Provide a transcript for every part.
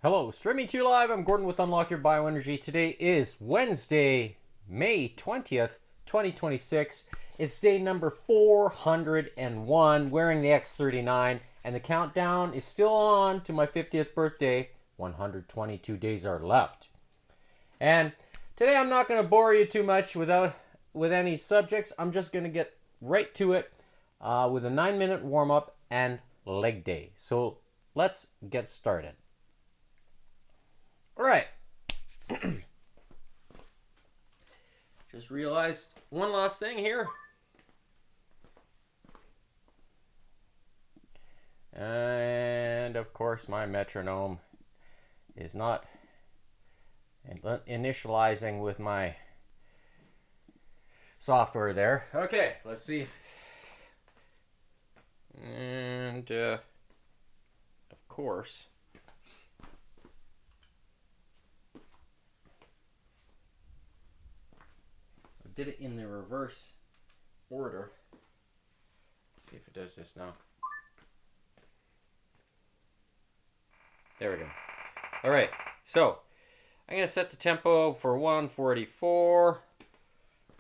Hello, streaming to you live. I'm Gordon with Unlock Your Bioenergy. Today is Wednesday, May 20th, 2026. It's day number 401, wearing the X39, and the countdown is still on to my 50th birthday. 122 days are left. And today I'm not going to bore you too much with any subjects. I'm just going to get right to it with a 9-minute warm-up and leg day. So let's get started. All right. Just realized one last thing here. And of course my metronome is not initializing with my software there. Okay, let's see. And of course, I did it in the reverse order. Let's see if it does this now. There we go. All right, so I'm going to set the tempo for 144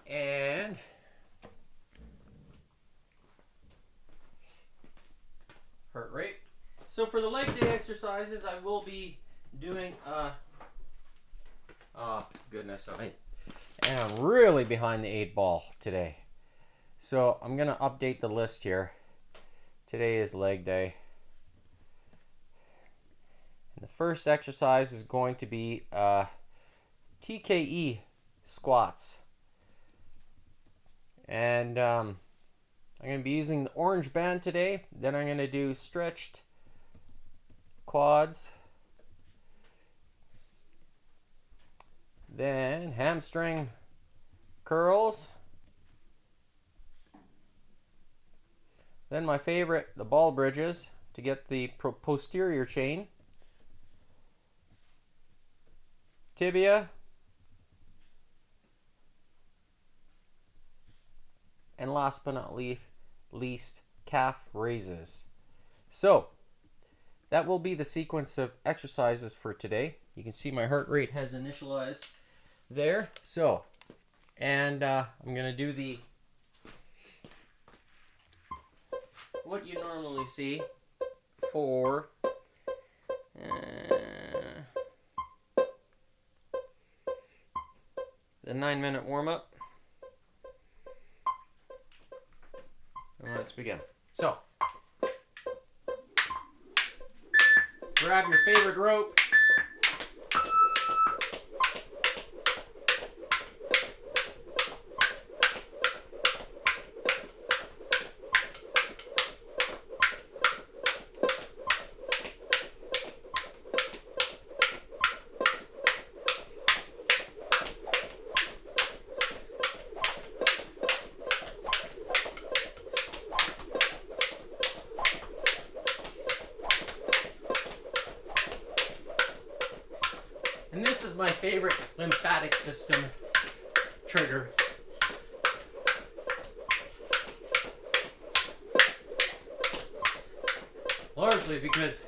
and heart rate. So for the leg day exercises, I will be doing oh goodness, I'm really behind the 8 ball today. So I'm going to update the list here. Today is leg day. And the first exercise is going to be TKE squats. And I'm going to be using the orange band today. Then I'm going to do stretched quads. Then hamstring curls. Then my favorite, the ball bridges to get the posterior chain. Tibia. And last but not least, calf raises. So that will be the sequence of exercises for today. You can see my heart rate has initialized there. So, and I'm going to do what you normally see for the 9-minute warm-up. And let's begin. So, grab your favorite rope. And this is my favorite lymphatic system trigger. Largely because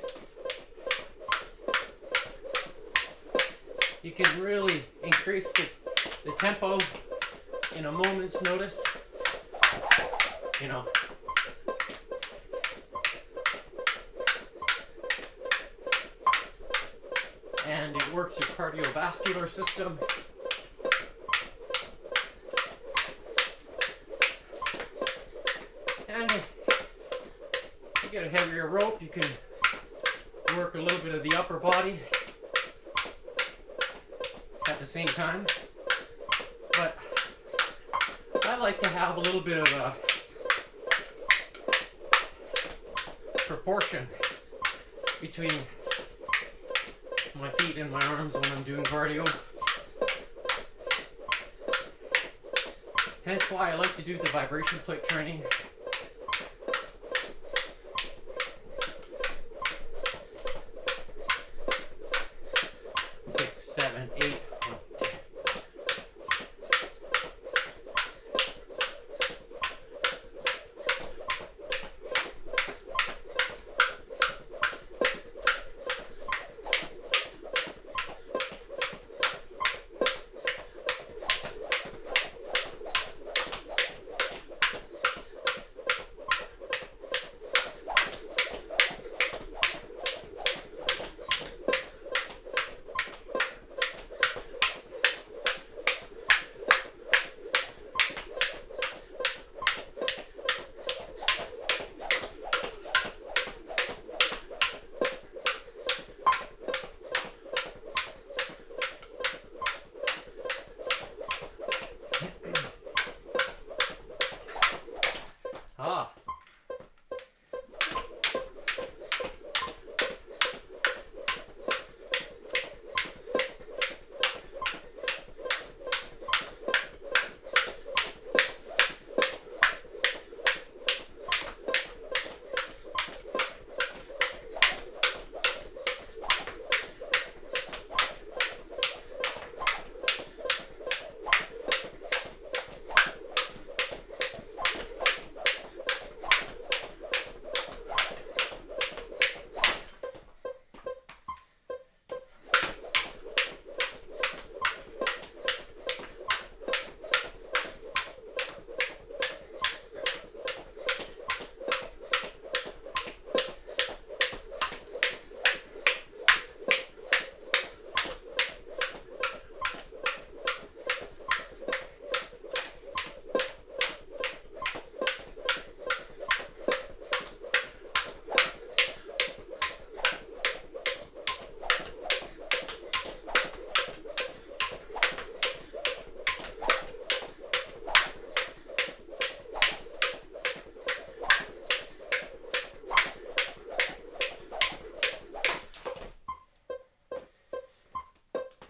you can really increase the tempo in a moment's notice. You know. And it works your cardiovascular system. And if you get a heavier rope, you can work a little bit of the upper body at the same time. But I like to have a little bit of a proportion between my feet and my arms when I'm doing cardio. Hence why I like to do the vibration plate training. Six, 7, 8.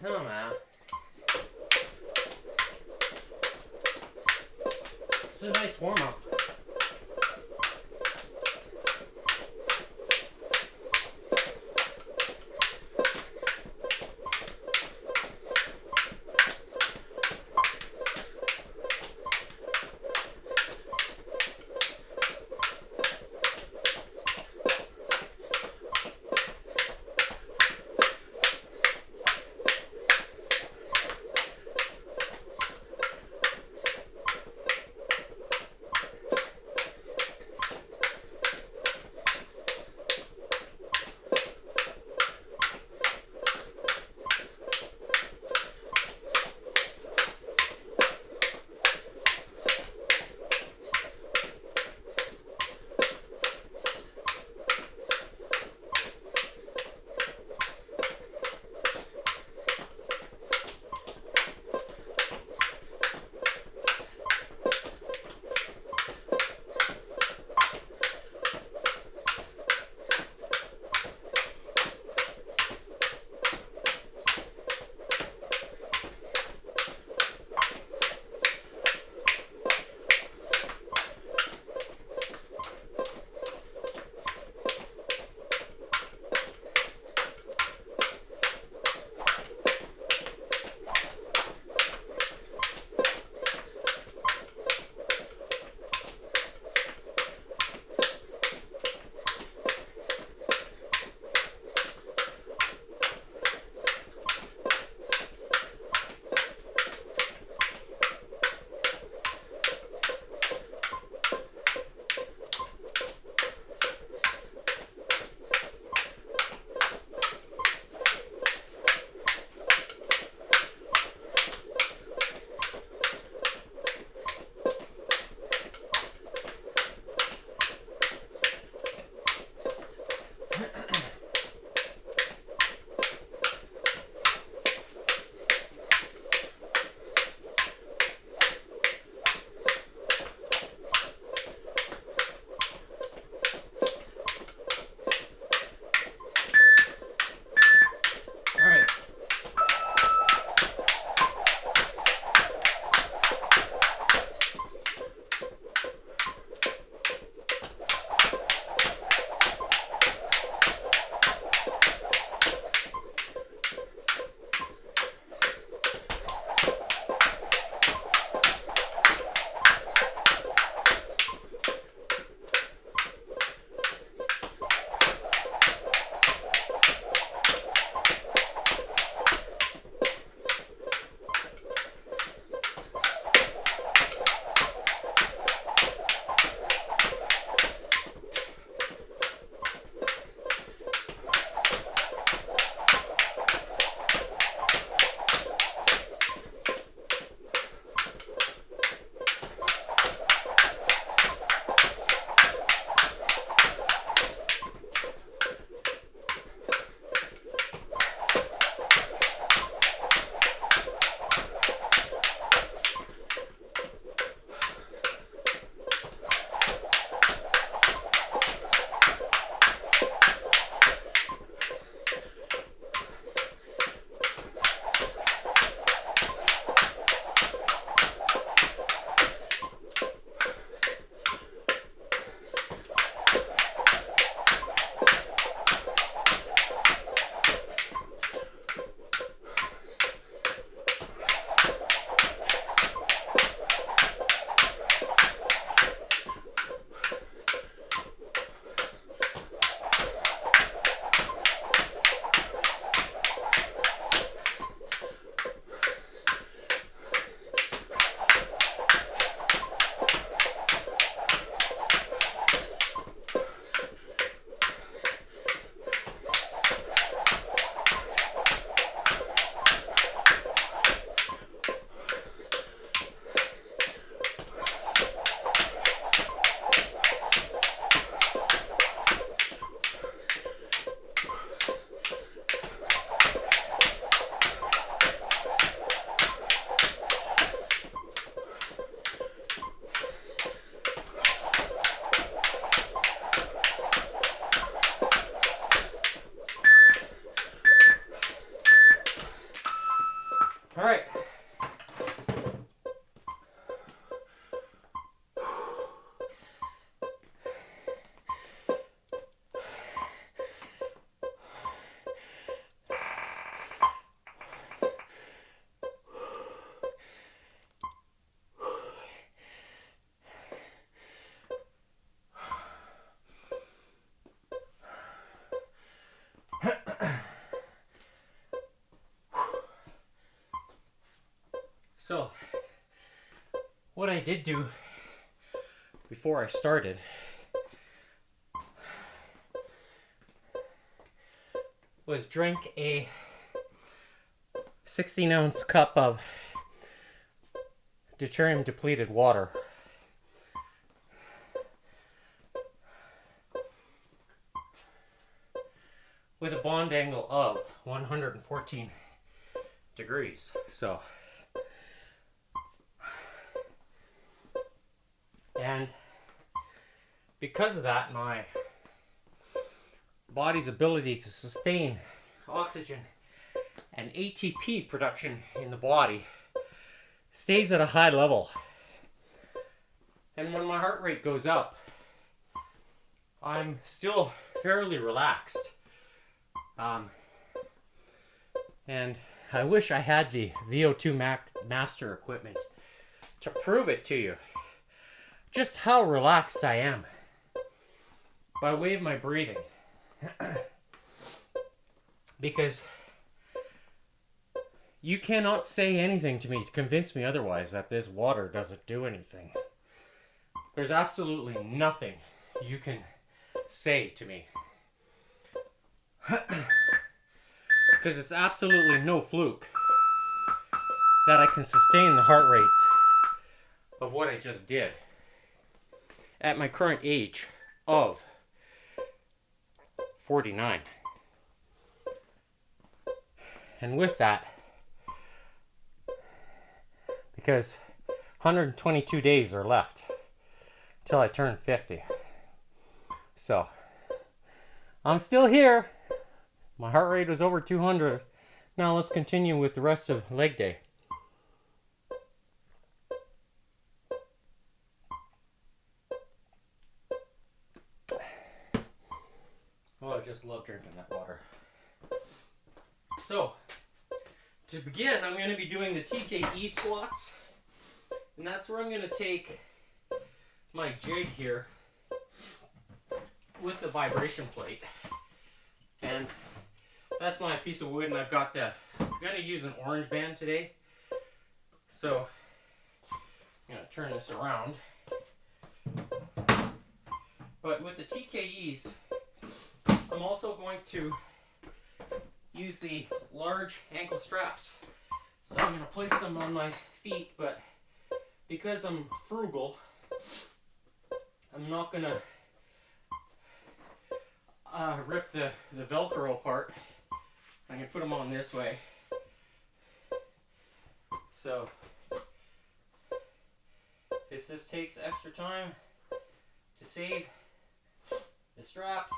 Come on. It's a nice warm-up. So, what I did do before I started was drink a 16-ounce cup of deuterium depleted water. With a bond angle of 114 degrees. So, and because of that, my body's ability to sustain oxygen and ATP production in the body stays at a high level. And when my heart rate goes up, I'm still fairly relaxed. And I wish I had the VO2 Master equipment to prove it to you. Just how relaxed I am by way of my breathing. Because you cannot say anything to me to convince me otherwise that this water doesn't do anything. There's absolutely nothing you can say to me. Because it's absolutely no fluke that I can sustain the heart rates of what I just did at my current age of 49. And with that, because 122 days are left till I turn 50. So, I'm still here. My heart rate was over 200. Now let's continue with the rest of leg day. Oh, I just love drinking that water. So, to begin, I'm going to be doing the TKE squats. And that's where I'm going to take my jig here with the vibration plate. And that's my piece of wood, and I'm going to use an orange band today. So, I'm going to turn this around. But with the TKEs, I'm also going to use the large ankle straps. So I'm going to place them on my feet, but because I'm frugal, I'm not going to rip the Velcro apart. I'm going to put them on this way. So if this takes extra time to save the straps,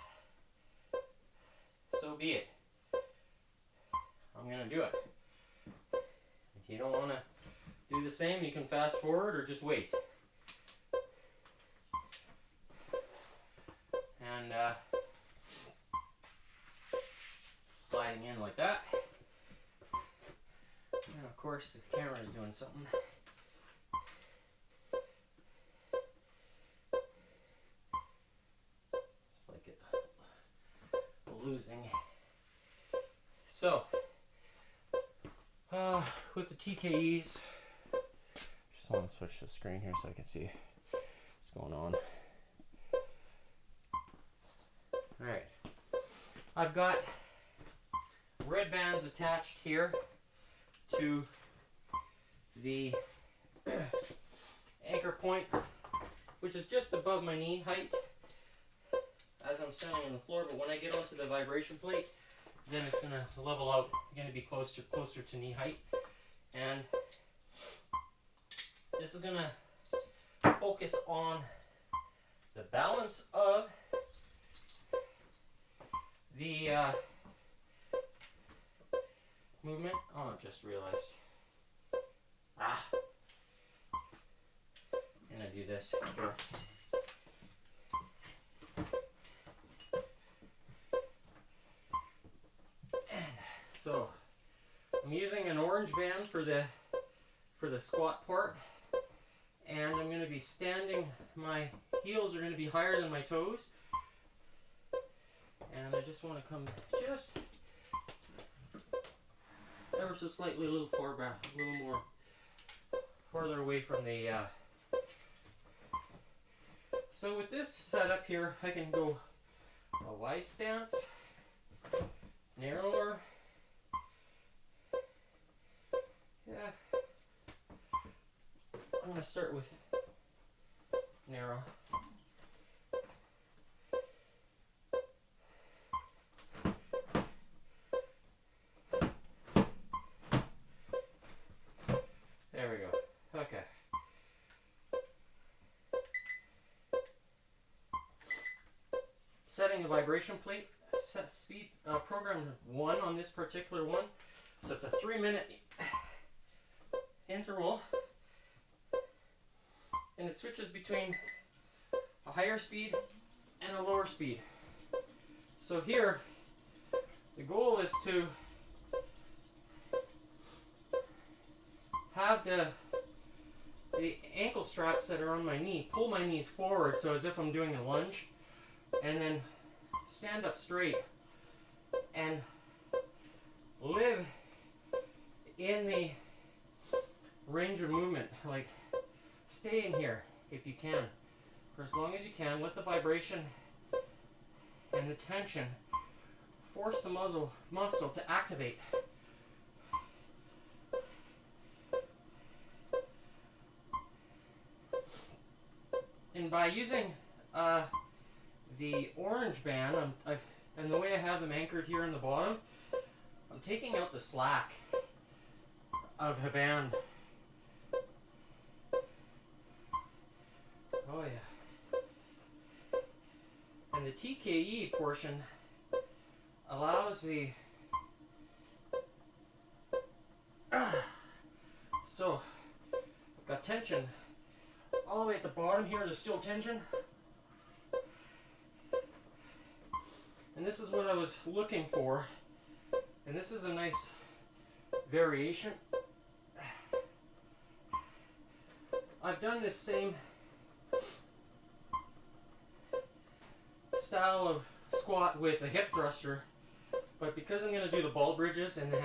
so be it. I'm going to do it. If you don't want to do the same, you can fast forward or just wait. And sliding in like that. And of course the camera is doing something. It's like it losing. So, with the TKEs, just want to switch the screen here so I can see what's going on. Alright, I've got red bands attached here to the anchor point, which is just above my knee height as I'm standing on the floor, but when I get onto the vibration plate, then it's going to level out, going to be closer to knee height. And this is going to focus on the balance of the movement. Oh, I just realized. I'm going to do this here. So I'm using an orange band for the squat part, and I'm going to be standing, my heels are going to be higher than my toes, and I just want to come just ever so slightly a little far back, a little more farther away from the so with this setup here, I can go a wide stance, narrower, yeah, I'm going to start with narrow. There we go. Okay. Setting the vibration plate, set speed, program 1 on this particular one. So it's a 3-minute interval. And it switches between a higher speed and a lower speed. So here, the goal is to have the ankle straps that are on my knee, pull my knees forward so as if I'm doing a lunge, and then stand up straight and live in the range of movement. Like, stay in here if you can for as long as you can. Let the vibration and the tension force the muscle to activate. And by using the orange band, and the way I have them anchored here in the bottom, I'm taking out the slack of the band. Oh yeah. And the TKE portion allows the so I've got tension all the way at the bottom here. There's still tension, and this is what I was looking for, and this is a nice variation. I've done this same style of squat with a hip thruster, but because I'm going to do the ball bridges and the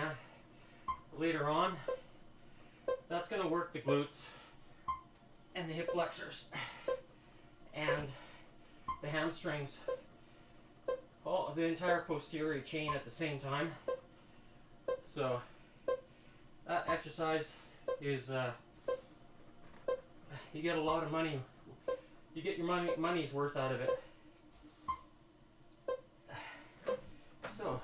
later on, that's going to work the glutes and the hip flexors and the hamstrings, all the entire posterior chain at the same time. So that exercise is you get a lot of money. You get your money's worth out of it. So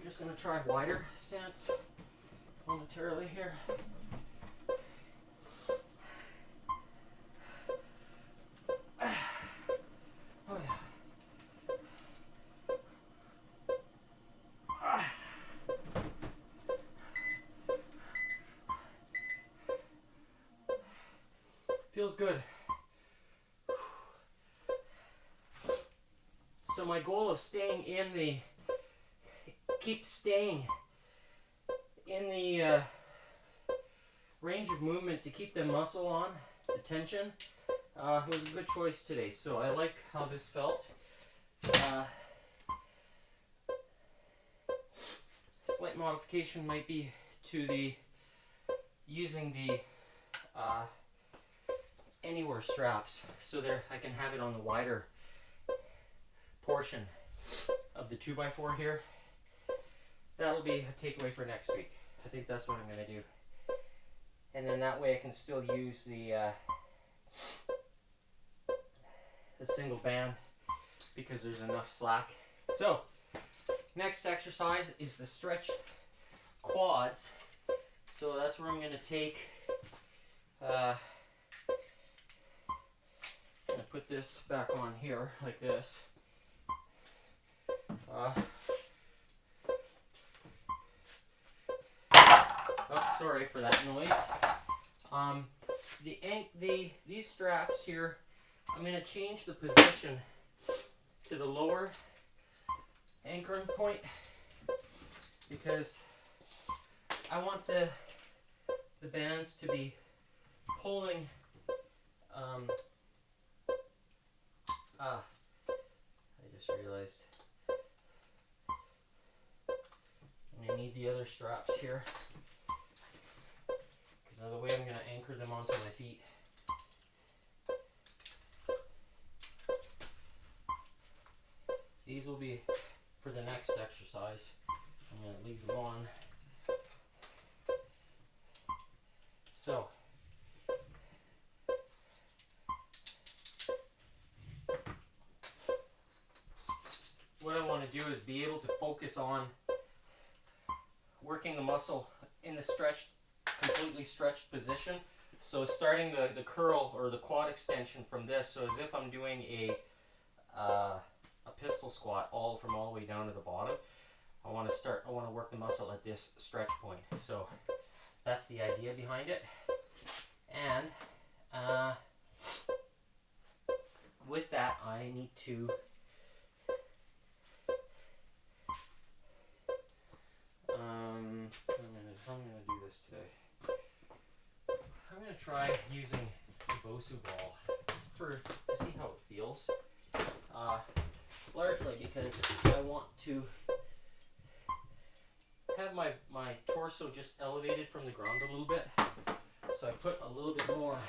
just going to try wider stance momentarily here. Oh yeah. Feels good. So my goal of staying in the range of movement to keep the muscle on, the tension, was a good choice today. So I like how this felt. Slight modification might be to the using the anywhere straps, so there I can have it on the wider portion of the 2x4 here. That'll be a takeaway for next week. I think that's what I'm going to do. And then that way I can still use the single band because there's enough slack. So, next exercise is the stretch quads. So that's where I'm going to take, I'm going to put this back on here like this. Oh, sorry for that noise. These straps here, I'm going to change the position to the lower anchoring point because I want the bands to be pulling. I just realized I need the other straps here because of the way I'm going to anchor them onto my feet. These will be for the next exercise. I'm going to leave them on. So, what I want to do is be able to focus on working the muscle in the stretched, completely stretched position. So starting the curl or the quad extension from this, so as if I'm doing a pistol squat from all the way down to the bottom. I want to work the muscle at this stretch point. So that's the idea behind it. And with that, I need to I'm gonna do this today. I'm gonna try using the Bosu ball just to see how it feels. Largely because I want to have my torso just elevated from the ground a little bit. So I put a little bit more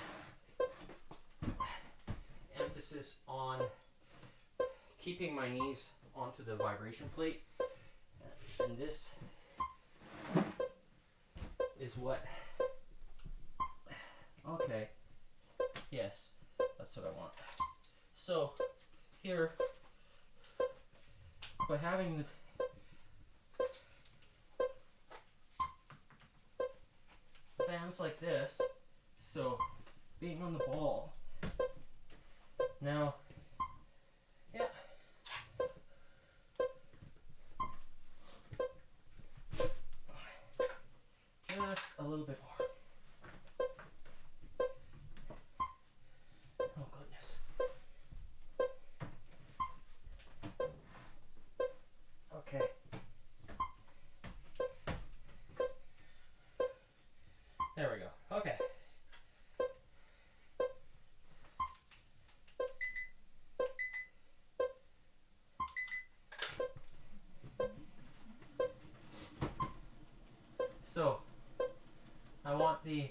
emphasis on keeping my knees onto the vibration plate. And this is what, okay, yes, that's what I want. So here, by having the bands like this, so being on the ball, now, yeah, just a little bit more. Oh goodness. Okay. There we go. Okay. So, I want the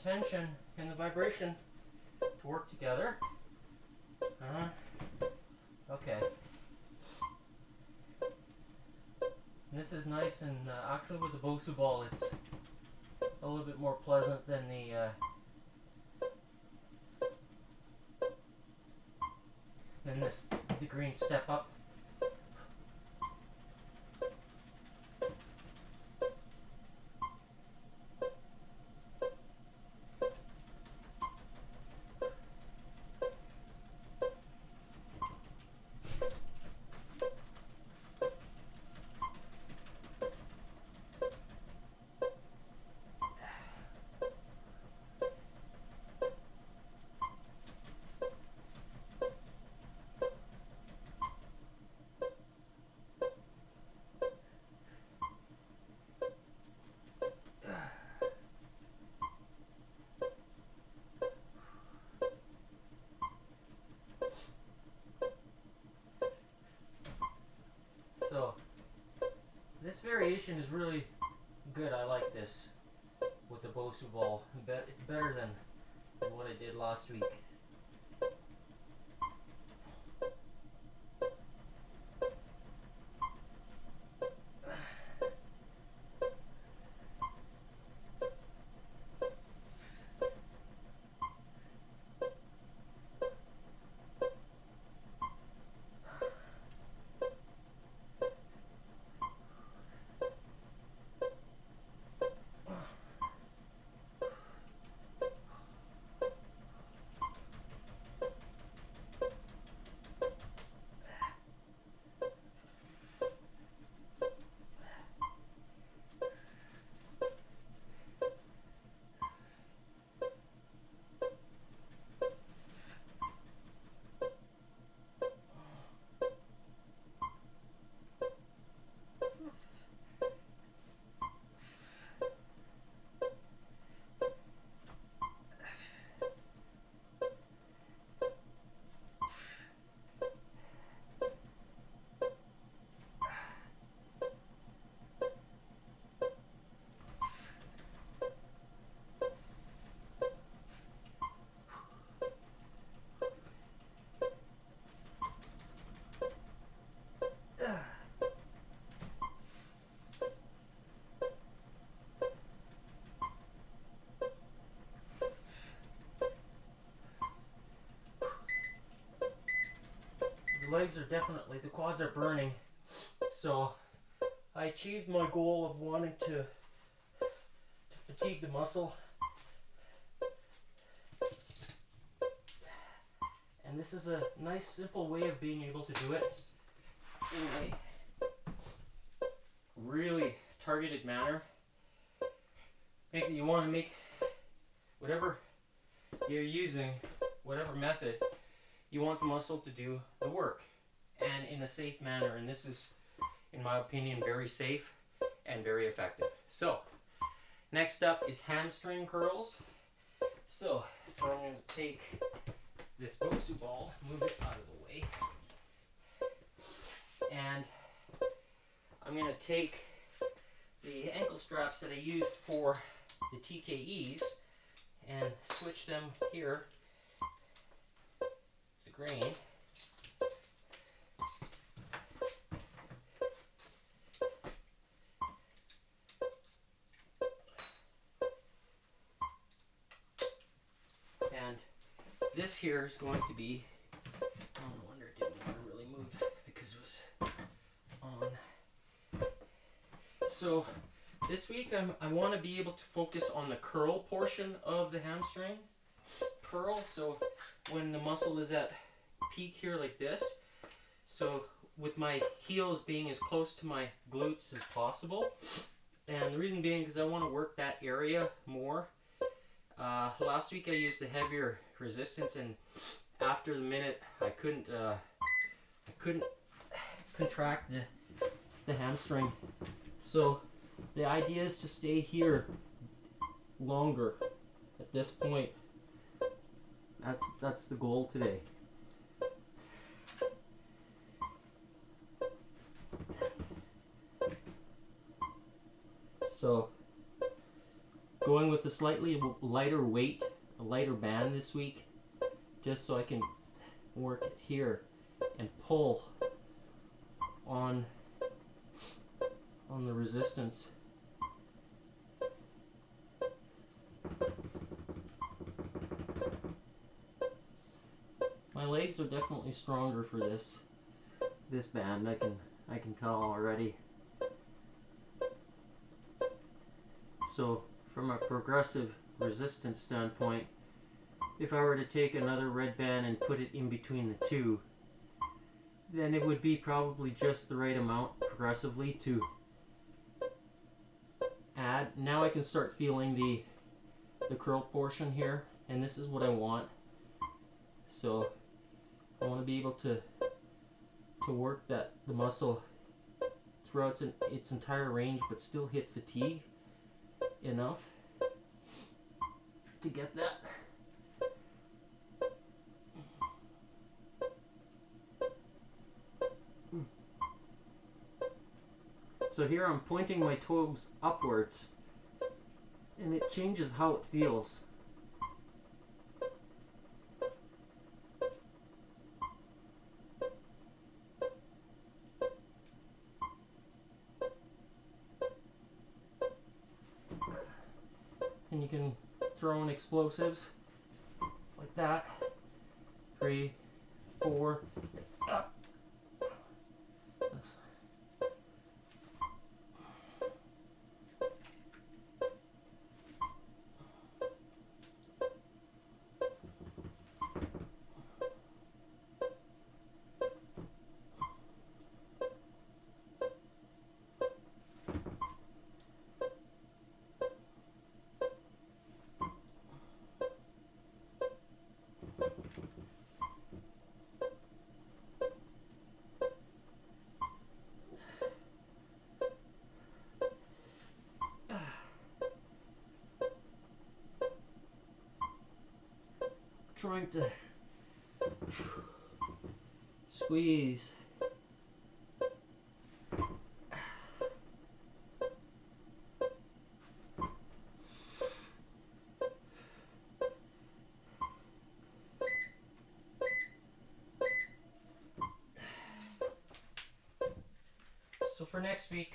tension and the vibration to work together. Okay. And this is nice, and actually with the Bosu ball, it's a little bit more pleasant than the green step up. So, this variation is really good. I like this with the Bosu ball. It's better than what I did last week. the legs are definitely, the quads are burning. So I achieved my goal of wanting to fatigue the muscle. And this is a nice simple way of being able to do it in a really targeted manner. You want to make whatever you're using, whatever method, you want the muscle to do the work and in a safe manner. And this is, in my opinion, very safe and very effective. So next up is hamstring curls. So that's where I'm going to take this Bosu ball, move it out of the way, and I'm going to take the ankle straps that I used for the TKEs and switch them here to grain. And this here is going to be, oh, no wonder it didn't want to really move because it was on. So this week I want to be able to focus on the curl portion of the hamstring curl. So when the muscle is at peak here like this, so with my heels being as close to my glutes as possible. And the reason being because I want to work that area more. Last week I used the heavier resistance, and after the minute I couldn't contract the hamstring. So the idea is to stay here longer at this point. That's the goal today. So going with a slightly lighter weight, a lighter band this week, just so I can work it here and pull on the resistance. My legs are definitely stronger for this band. I can tell already. So from a progressive resistance standpoint, if I were to take another red band and put it in between the two, then it would be probably just the right amount progressively to add. Now I can start feeling the curl portion here, and this is what I want. So I want to be able to work the muscle throughout its entire range, but still hit fatigue enough to get that. So here I'm pointing my toes upwards, and it changes how it feels. And you can throw in explosives like that. 3, 4, up. Trying to squeeze. So for next week,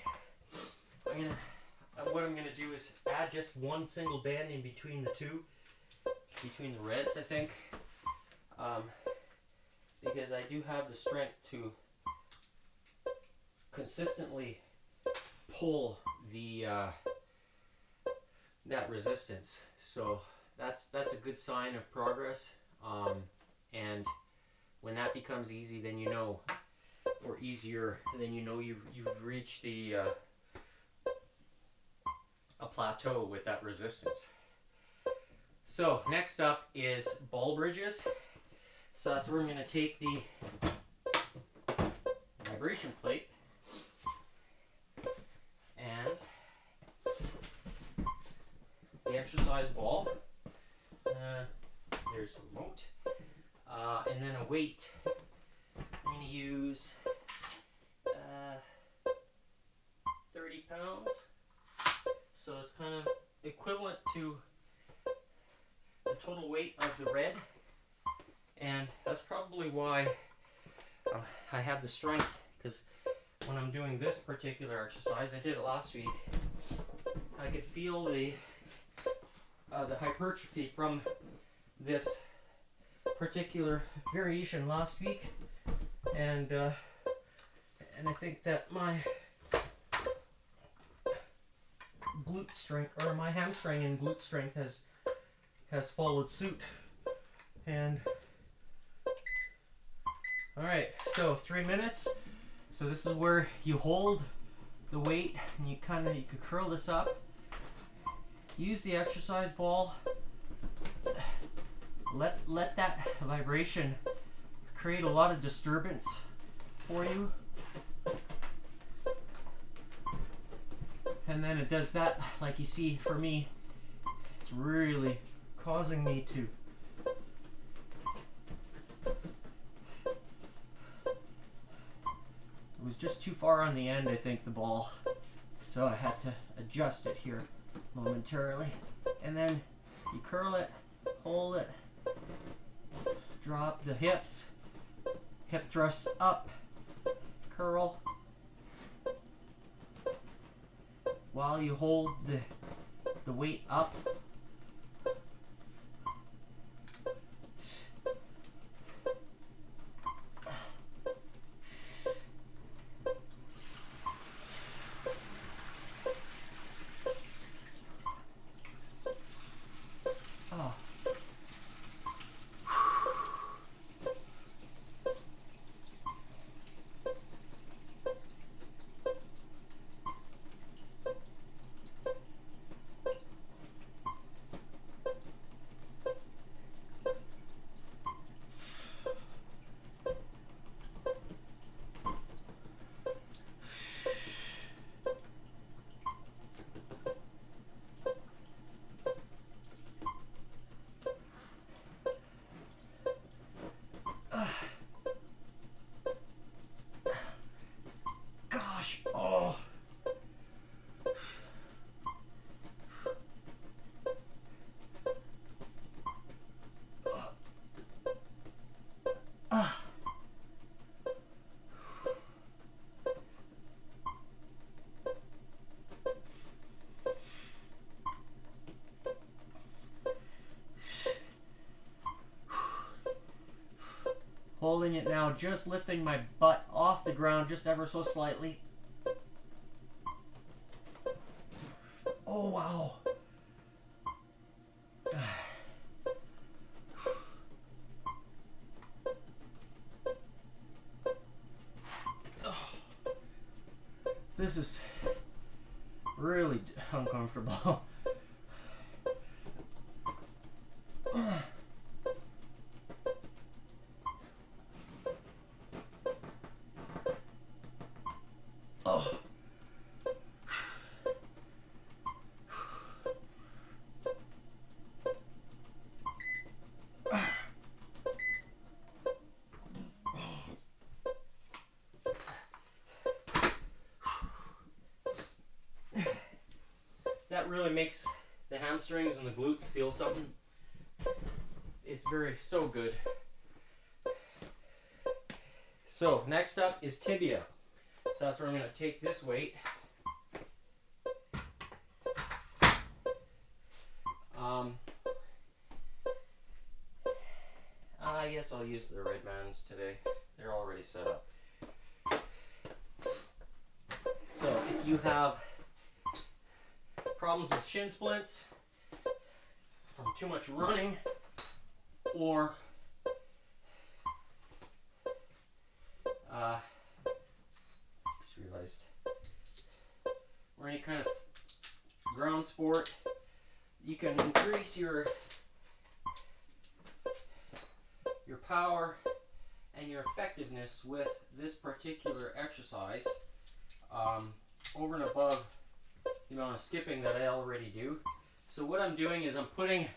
what I'm gonna do is add just one single band in between the two. Between the reds, I think, because I do have the strength to consistently pull the that resistance. So that's a good sign of progress. And when that becomes easy, then you know, or easier, then you know you've reached the a plateau with that resistance. So next up is ball bridges. So that's where I'm going to take the vibration plate and the exercise ball. There's a remote. And then a weight. I'm going to use 30 pounds. So it's kind of equivalent to the total weight of the red. And that's probably why I have the strength, because when I'm doing this particular exercise, I did it last week, I could feel the hypertrophy from this particular variation last week, and I think that my glute strength, or my hamstring and glute strength, has followed suit. And all right, so 3 minutes. So this is where you hold the weight and you could curl this up. Use the exercise ball. Let that vibration create a lot of disturbance for you. And then it does that, like you see for me, it's really causing me to it was just too far on the end, I think, the ball. So I had to adjust it here momentarily. And then you curl it, hold it, drop the hips, hip thrust up, curl, while you hold the weight up. Oh. Holding it now, just lifting my butt off the ground just ever so slightly. Oh, wow. This is really uncomfortable. That really makes the hamstrings and the glutes feel something. It's so good. So next up is tibia. So that's where I'm going to take this weight. I guess guess I'll use the red bands today. They're already set up. So if you have problems with shin splints from too much running, or just realized, or any kind of ground sport, you can increase your power and your effectiveness with this particular exercise over and above the amount of skipping that I already do. So what I'm doing is I'm putting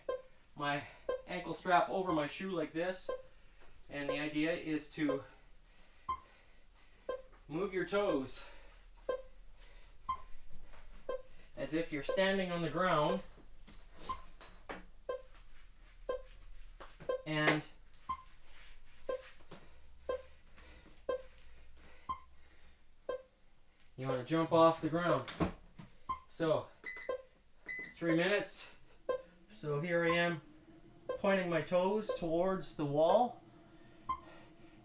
my ankle strap over my shoe like this, and the idea is to move your toes as if you're standing on the ground, and you want to jump off the ground. So 3 minutes. So here I am pointing my toes towards the wall,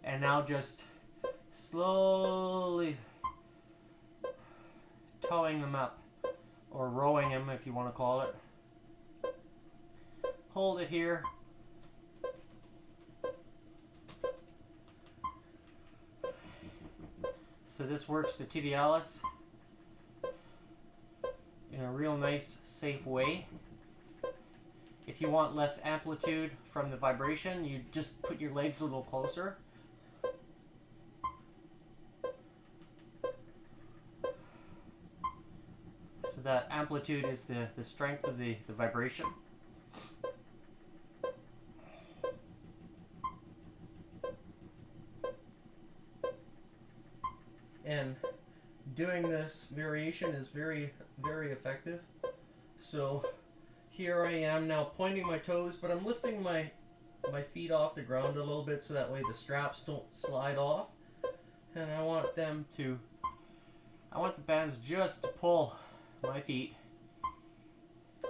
and now just slowly towing them up, or rowing them if you want to call it. Hold it here. So this works the tibialis in a real nice, safe way. If you want less amplitude from the vibration, you just put your legs a little closer. So that amplitude is the strength of the vibration. And doing this variation is very, very effective. So here I am now pointing my toes, but I'm lifting my feet off the ground a little bit so that way the straps don't slide off. And I want the bands just to pull my feet.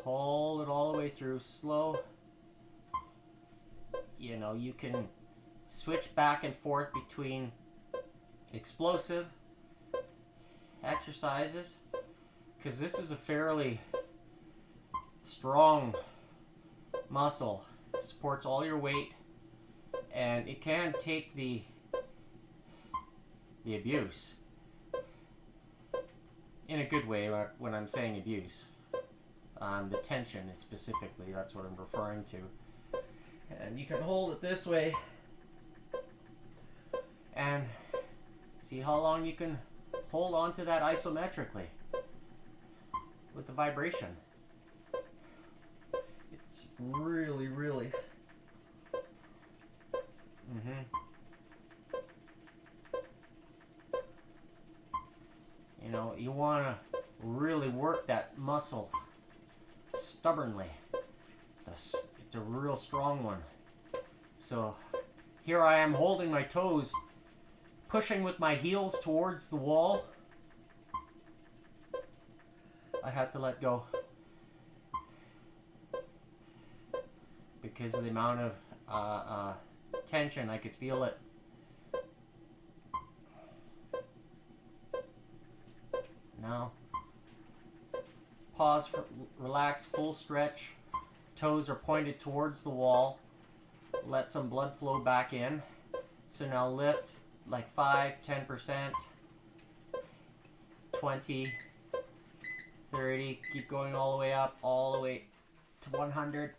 Hold it all the way through, slow. You know, you can switch back and forth between explosive exercises, because this is a fairly strong muscle. It supports all your weight, and it can take the abuse in a good way. When I'm saying abuse, the tension is specifically, that's what I'm referring to. And you can hold it this way and see how long you can hold on to that isometrically with the vibration. It's really, really you know, you want to really work that muscle stubbornly. It's a real strong one. So here I am holding my toes, pushing with my heels towards the wall. I had to let go because of the amount of tension. I could feel it. Now pause, relax, full stretch. Toes are pointed towards the wall. Let some blood flow back in. So now lift like 5, 10%, 20, 30, keep going all the way up, all the way to 100.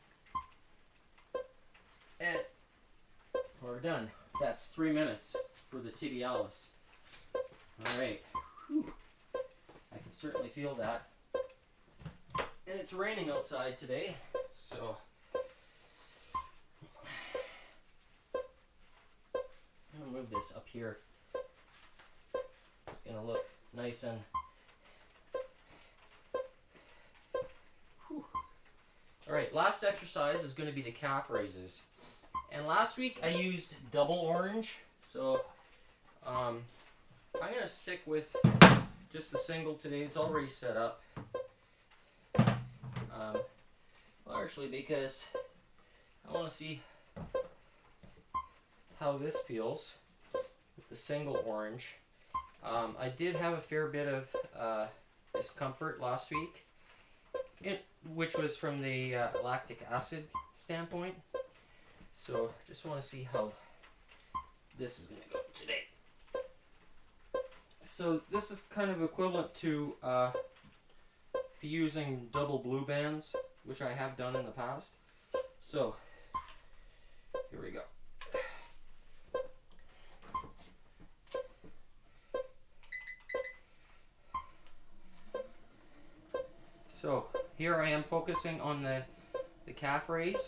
And we're done. That's 3 minutes for the tibialis. Alright. I can certainly feel that. And it's raining outside today, so I'm gonna move this up here. It's gonna look nice and alright, last exercise is gonna be the calf raises. And last week I used double orange, so I'm gonna stick with just the single today. It's already set up. Largely because I want to see how this feels with the single orange. I did have a fair bit of discomfort last week, which was from the lactic acid standpoint. So just want to see how this is going to go today. So this is kind of equivalent to if you're using double blue bands, which I have done in the past. So here we go. So here I am focusing on the calf raise.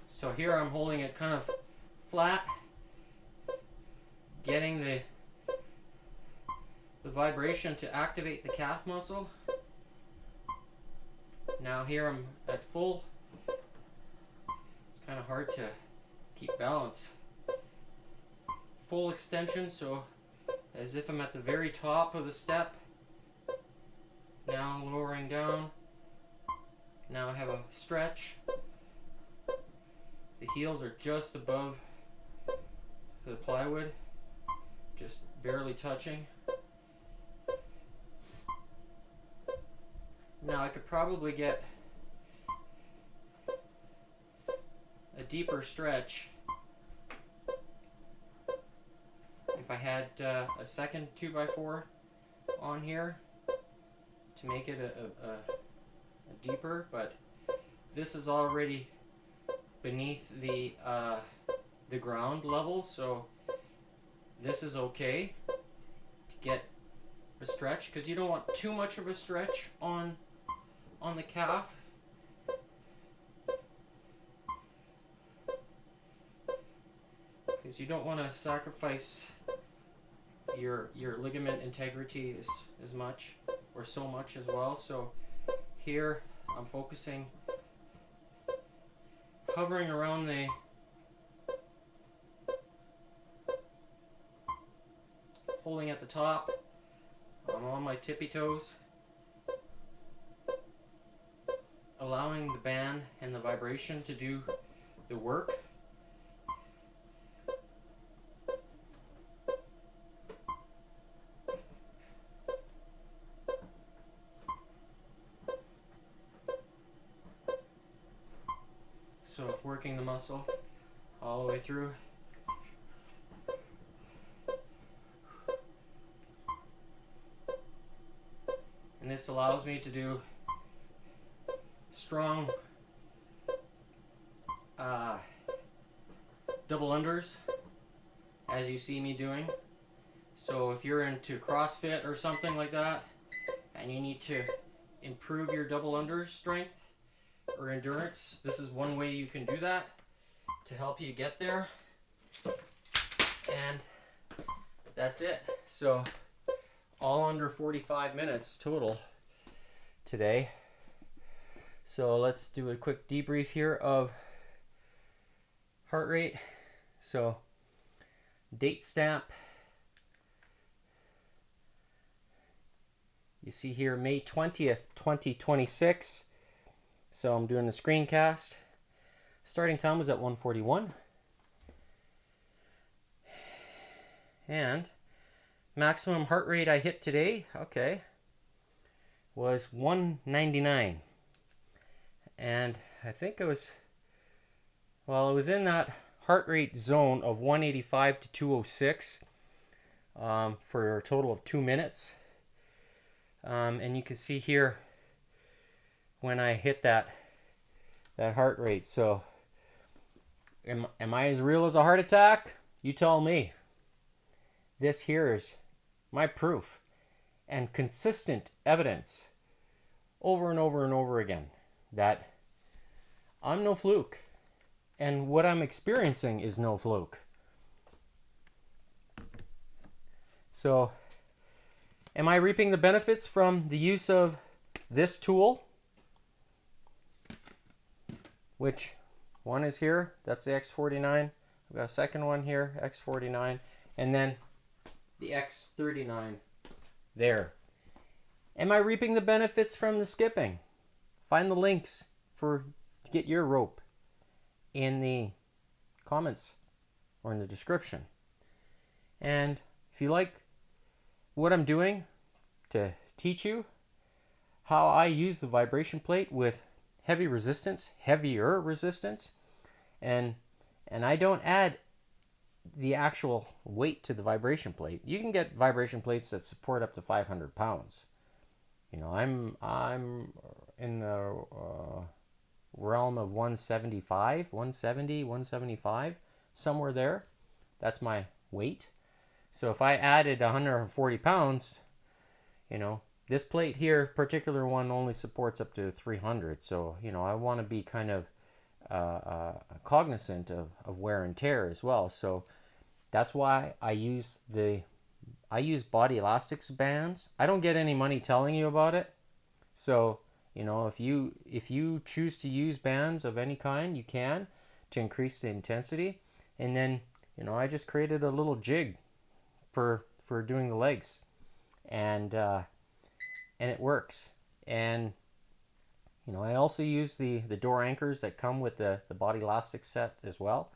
So here I'm holding it kind of flat, getting the vibration to activate the calf muscle. Now here I'm at full. It's kind of hard to keep balance. Full extension, so as if I'm at the very top of the step. Now lowering down. Now I have a stretch. The heels are just above the plywood, just barely touching. Now I could probably get a deeper stretch if I had a second 2x4 on here to make it a deeper, but this is already beneath the ground level, so this is okay to get a stretch, because you don't want too much of a stretch on the calf. Because you don't want to sacrifice your ligament integrity as much or so much as well. So here I'm focusing, hovering around the holding at the top. I'm on my tippy toes, allowing the band and the vibration to do the work. So working the muscle all the way through. And this allows me to do strong double unders, as you see me doing. So if you're into CrossFit or something like that, and you need to improve your double under strength or endurance, this is one way you can do that to help you get there. And that's it. So all under 45 minutes total today. So let's do a quick debrief here of heart rate. So date stamp, you see here May 20th 2026. So I'm doing the screencast. Starting time was at 1:41. And maximum heart rate I hit today, okay, was 199. And I think it was in that heart rate zone of 185 to 206 for a total of 2 minutes. And you can see here when I hit that heart rate. So am I as real as a heart attack? You tell me. This here is my proof and consistent evidence over and over and over again that I'm no fluke, and what I'm experiencing is no fluke. So Am I reaping the benefits from the use of this tool? Which one is here? That's the X49. I've got a second one here, X49, and then the X39 there. Am I reaping the benefits from the skipping? Find the links to get your rope in the comments or in the description. And if you like what I'm doing to teach you how I use the vibration plate with heavier resistance, and I don't add the actual weight to the vibration plate. You can get vibration plates that support up to 500 pounds. You know, I'm in the realm of 175, 170, 175, somewhere there. That's my weight. So if I added 140 pounds, you know, this plate here, particular one, only supports up to 300. So, you know, I want to be kind of cognizant of wear and tear as well. So that's why I use body elastics bands. I don't get any money telling you about it. So, you know, if you choose to use bands of any kind, you can, to increase the intensity. And then, you know, I just created a little jig for doing the legs, and it works. And you know, I also use the door anchors that come with the body elastic set as well.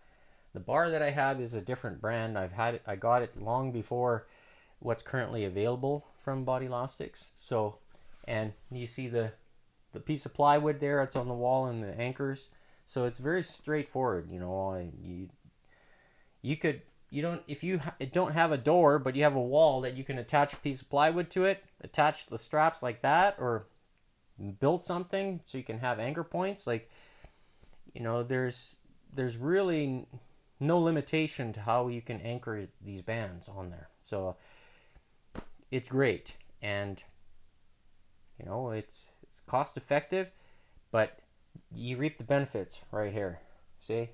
The bar that I have is a different brand. I got it long before what's currently available from Body Elastics. So, and you see the piece of plywood there, it's on the wall, and the anchors. So it's very straightforward. You know, if you don't have a door, but you have a wall that you can attach a piece of plywood to it, attach the straps like that, or build something so you can have anchor points. Like, you know, there's really no limitation to how you can anchor these bands on there. So it's great, and you know, it's cost effective, but you reap the benefits right here. See,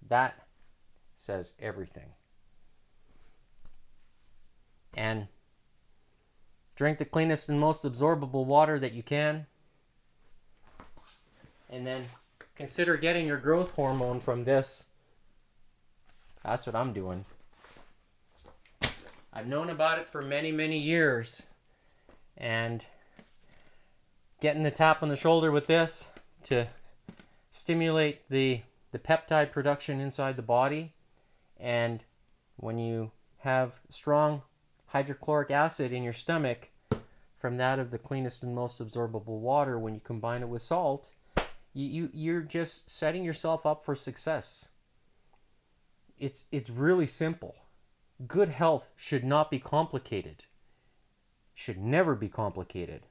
that says everything. And drink the cleanest and most absorbable water that you can. And then consider getting your growth hormone from this. That's what I'm doing. I've known about it for many, many years. And getting the tap on the shoulder with this to stimulate the peptide production inside the body. And when you have strong hydrochloric acid in your stomach from that of the cleanest and most absorbable water, when you combine it with salt, you're just setting yourself up for success. It's really simple. Good health should not be complicated. Should never be complicated.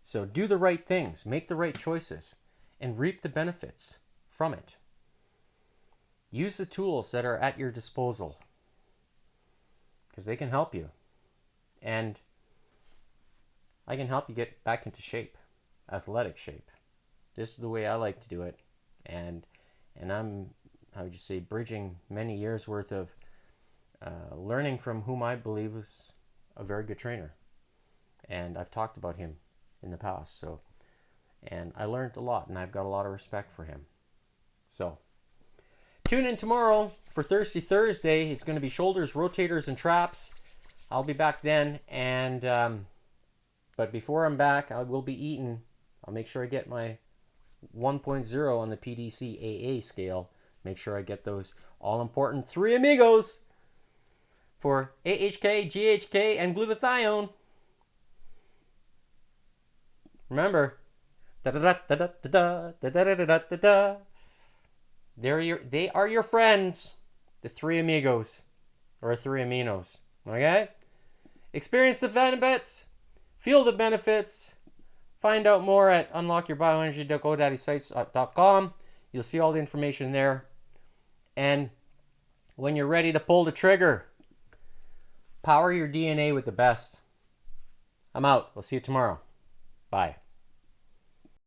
So do the right things, make the right choices, and reap the benefits from it. Use the tools that are at your disposal, because they can help you. And I can help you get back into shape, athletic shape. This is the way I like to do it. And I'm, how would you say, bridging many years worth of learning from whom I believe is a very good trainer. And I've talked about him in the past. So, and I learned a lot, and I've got a lot of respect for him. So tune in tomorrow for Thirsty Thursday. It's going to be shoulders, rotators, and traps. I'll be back then. And but before I'm back, I will be eating. I'll make sure I get my 1.0 on the PDCAA scale. Make sure I get those all-important 3 amigos for AHK, GHK, and glutathione. Remember, they are your friends, the 3 amigos, or 3 aminos. Okay? Experience the benefits, feel the benefits. Find out more at unlockyourbioenergy.godaddysites.com. You'll see all the information there. And when you're ready to pull the trigger, power your DNA with the best. I'm out. We'll see you tomorrow. Bye.